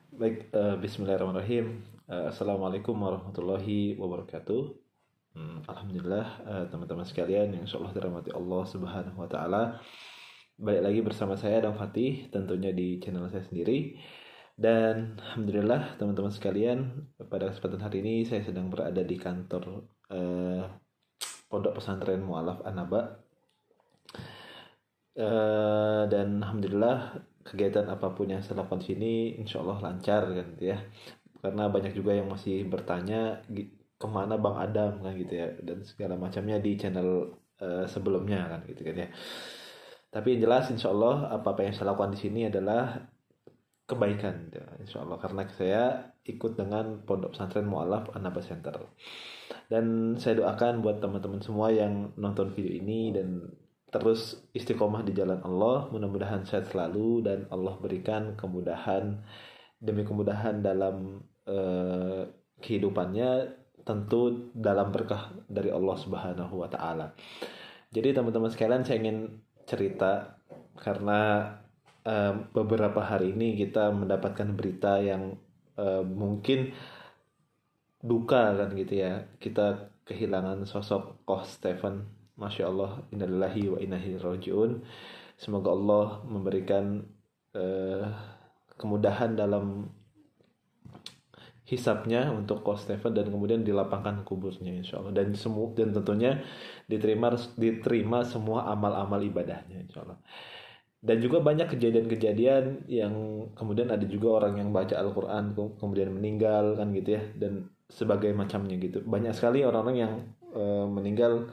Bismillahirrahmanirrahim. Assalamualaikum warahmatullahi wabarakatuh. Alhamdulillah, teman-teman sekalian yang insyaallah dirahmati Allah Subhanahu wa taala. Balik lagi bersama saya Adam Fatih, tentunya di channel saya sendiri. Dan alhamdulillah teman-teman sekalian, pada kesempatan hari ini saya sedang berada di kantor Pondok Pesantren Mu'alaf An-Naba. Dan alhamdulillah kegiatan apapun yang saya lakukan di sini insya Allah lancar kan gitu ya, karena banyak juga yang masih bertanya kemana Bang Adam kan gitu ya, dan segala macamnya di channel sebelumnya kan gitu kan ya. Tapi yang jelas insya Allah apa yang saya lakukan di sini adalah kebaikan ya, insya Allah, karena saya ikut dengan Pondok Pesantren Mu'alaf An-Naba Center. Dan saya doakan buat teman-teman semua yang nonton video ini dan terus istiqomah di jalan Allah, mudah-mudahan sehat selalu dan Allah berikan kemudahan demi kemudahan dalam kehidupannya, tentu dalam berkah dari Allah Subhanahu wa taala. Jadi teman-teman sekalian, saya ingin cerita karena beberapa hari ini kita mendapatkan berita yang mungkin duka kan gitu ya. Kita kehilangan sosok Koh Stephen. Masya Allah, innalillahi wa inna ilaihi raji'un. Semoga Allah memberikan kemudahan dalam hisabnya untuk Koh Stephen dan kemudian dilapangkan kuburnya insya Allah, dan tentunya diterima semua amal-amal ibadahnya insya Allah. Dan juga banyak kejadian-kejadian yang kemudian ada juga orang yang baca Al-Quran kemudian meninggal kan gitu ya, dan sebagai macamnya gitu. Banyak sekali orang-orang yang meninggal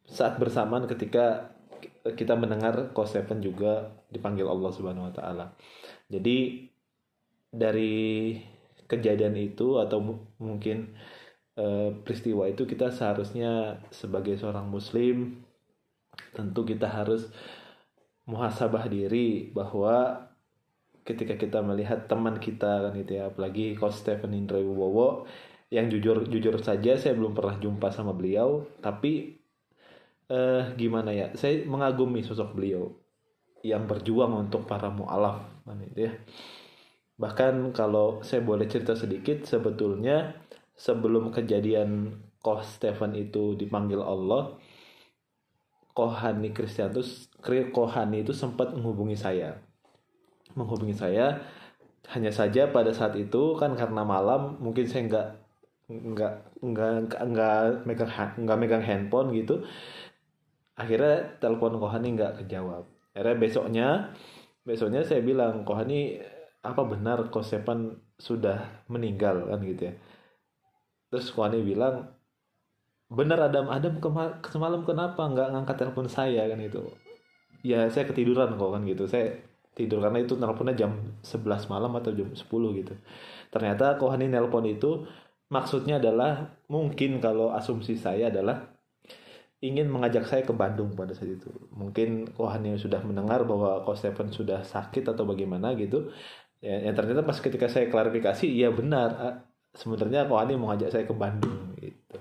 saat bersamaan ketika kita mendengar Koh Stephen juga dipanggil Allah Subhanahu wa taala. Jadi dari kejadian itu atau mungkin peristiwa itu, kita seharusnya sebagai seorang muslim tentu kita harus muhasabah diri bahwa ketika kita melihat teman kita kan gitu ya, apalagi Koh Stephen Indra Wibowo yang jujur saja saya belum pernah jumpa sama beliau, tapi gimana ya, saya mengagumi sosok beliau yang berjuang untuk para mu'alaf kan gitu ya. Bahkan kalau saya boleh cerita sedikit, sebetulnya sebelum kejadian Koh Stephen itu dipanggil Allah, Kohani itu sempat menghubungi saya. Hanya saja pada saat itu kan karena malam, mungkin saya nggak megang handphone gitu. Akhirnya telepon Kohani nggak kejawab. Akhirnya besoknya saya bilang, Kohani, apa benar Koh Stephen sudah meninggal kan gitu ya. Terus Kohani bilang, benar Adam semalam kenapa nggak ngangkat telepon saya kan gitu. Ya saya ketiduran kok kan gitu. Saya tidur karena itu teleponnya jam 11 malam atau jam 10 gitu. Ternyata Kohani nelpon itu maksudnya adalah, mungkin kalau asumsi saya adalah ingin mengajak saya ke Bandung pada saat itu. Mungkin Kohani sudah mendengar bahwa Koh Stephen sudah sakit atau bagaimana gitu. Ya, ternyata pas ketika saya klarifikasi, iya benar. Sebenarnya Kohani mau ngajak saya ke Bandung gitu.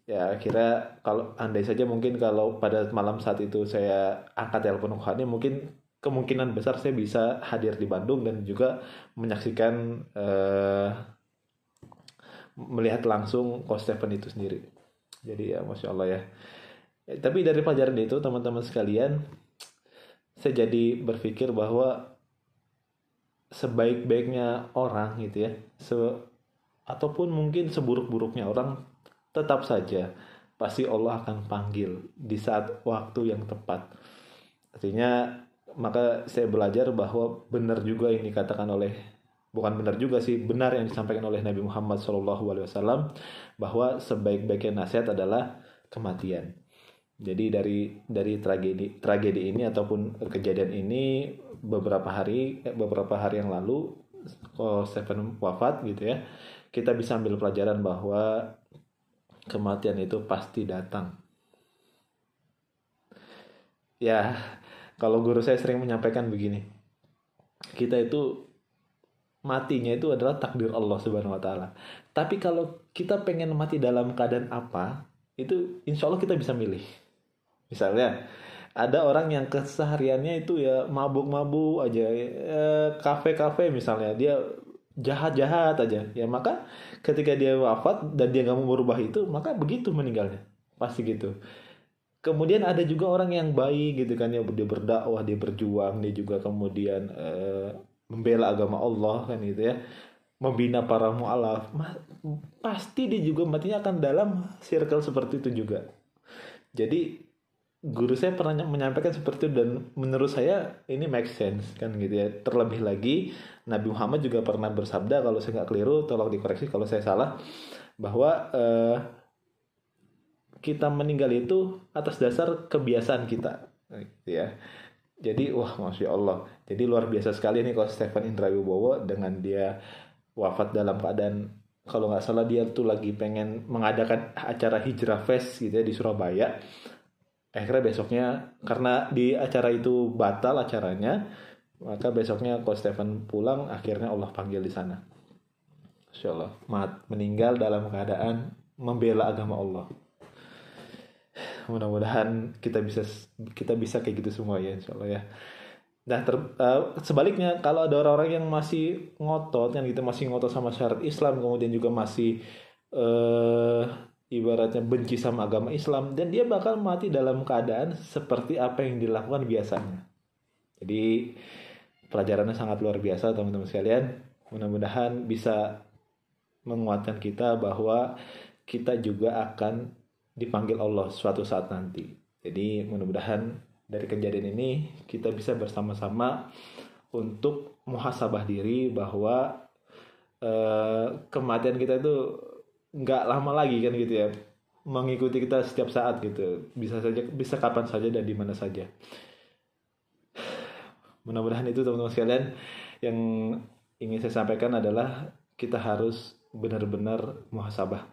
Ya kira kalau andai saja mungkin kalau pada malam saat itu saya angkat telepon Kohani, mungkin kemungkinan besar saya bisa hadir di Bandung dan juga menyaksikan melihat langsung Koh Stephen itu sendiri. Jadi ya Masya Allah ya. Tapi dari pelajaran itu teman-teman sekalian, saya jadi berpikir bahwa sebaik-baiknya orang gitu ya, ataupun mungkin seburuk-buruknya orang, tetap saja pasti Allah akan panggil di saat waktu yang tepat. Artinya maka saya belajar bahwa benar juga yang dikatakan oleh, bukan benar juga sih, benar yang disampaikan oleh Nabi Muhammad SAW, bahwa sebaik-baiknya nasihat adalah kematian. Jadi dari tragedi ini ataupun kejadian ini beberapa hari yang lalu Koh Stephen wafat gitu ya, kita bisa ambil pelajaran bahwa kematian itu pasti datang. Ya, kalau guru saya sering menyampaikan begini, kita itu matinya itu adalah takdir Allah Subhanahu wa taala. Tapi kalau kita pengen mati dalam keadaan apa, itu insya Allah kita bisa milih. Misalnya ada orang yang kesehariannya itu ya mabuk-mabuk aja, kafe-kafe misalnya dia jahat-jahat aja, ya maka ketika dia wafat dan dia nggak mau merubah itu, maka begitu meninggalnya, pasti gitu. Kemudian ada juga orang yang baik gitu kan, ya dia berdakwah, dia berjuang, dia juga kemudian membela agama Allah kan gitu ya, membina para mualaf, pasti dia juga matinya akan dalam circle seperti itu juga. Jadi guru saya pernah menyampaikan seperti itu dan menurut saya ini make sense kan gitu ya. Terlebih lagi Nabi Muhammad juga pernah bersabda, kalau saya nggak keliru tolong dikoreksi kalau saya salah, bahwa kita meninggal itu atas dasar kebiasaan kita gitu ya. Jadi wah masya Allah, jadi luar biasa sekali nih kalau Stefan Indra Wibowo dengan dia wafat dalam keadaan, kalau nggak salah dia tuh lagi pengen mengadakan acara Hijrah Fest gitu ya di Surabaya. Akhirnya besoknya karena di acara itu batal acaranya, maka besoknya Coach Stephen pulang, akhirnya Allah panggil di sana. Insya Allah meninggal dalam keadaan membela agama Allah. Mudah-mudahan kita bisa kayak gitu semua ya, Insya Allah ya. Nah sebaliknya kalau ada orang-orang yang masih ngotot kan gitu, masih ngotot sama syariat Islam, kemudian juga masih ibaratnya benci sama agama Islam, dan dia bakal mati dalam keadaan seperti apa yang dilakukan biasanya. Jadi pelajarannya sangat luar biasa teman-teman sekalian. Mudah-mudahan bisa menguatkan kita bahwa kita juga akan dipanggil Allah suatu saat nanti. Jadi mudah-mudahan dari kejadian ini kita bisa bersama-sama untuk muhasabah diri bahwa kematian kita itu nggak lama lagi kan gitu ya, mengikuti kita setiap saat gitu, bisa kapan saja dan di mana saja. Mudah-mudahan itu teman-teman sekalian yang ingin saya sampaikan adalah kita harus benar-benar muhasabah.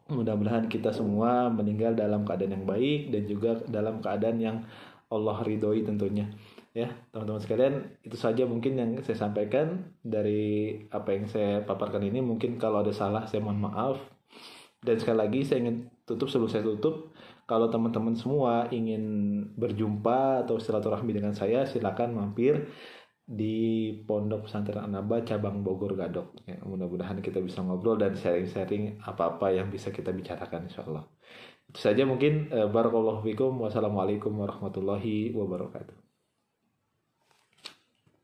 Mudah-mudahan kita semua meninggal dalam keadaan yang baik dan juga dalam keadaan yang Allah ridhoi tentunya. Ya, teman-teman sekalian, itu saja mungkin yang saya sampaikan dari apa yang saya paparkan ini. Mungkin kalau ada salah, saya mohon maaf. Dan sekali lagi saya ingin sebelum saya tutup, kalau teman-teman semua ingin berjumpa atau silaturahmi dengan saya, silakan mampir di Pondok Pesantren An-Naba cabang Bogor Gadok. Ya, mudah-mudahan kita bisa ngobrol dan sharing-sharing apa-apa yang bisa kita bicarakan, insya Allah. Itu saja mungkin. Barakallahu fikum. Wassalamualaikum warahmatullahi wabarakatuh.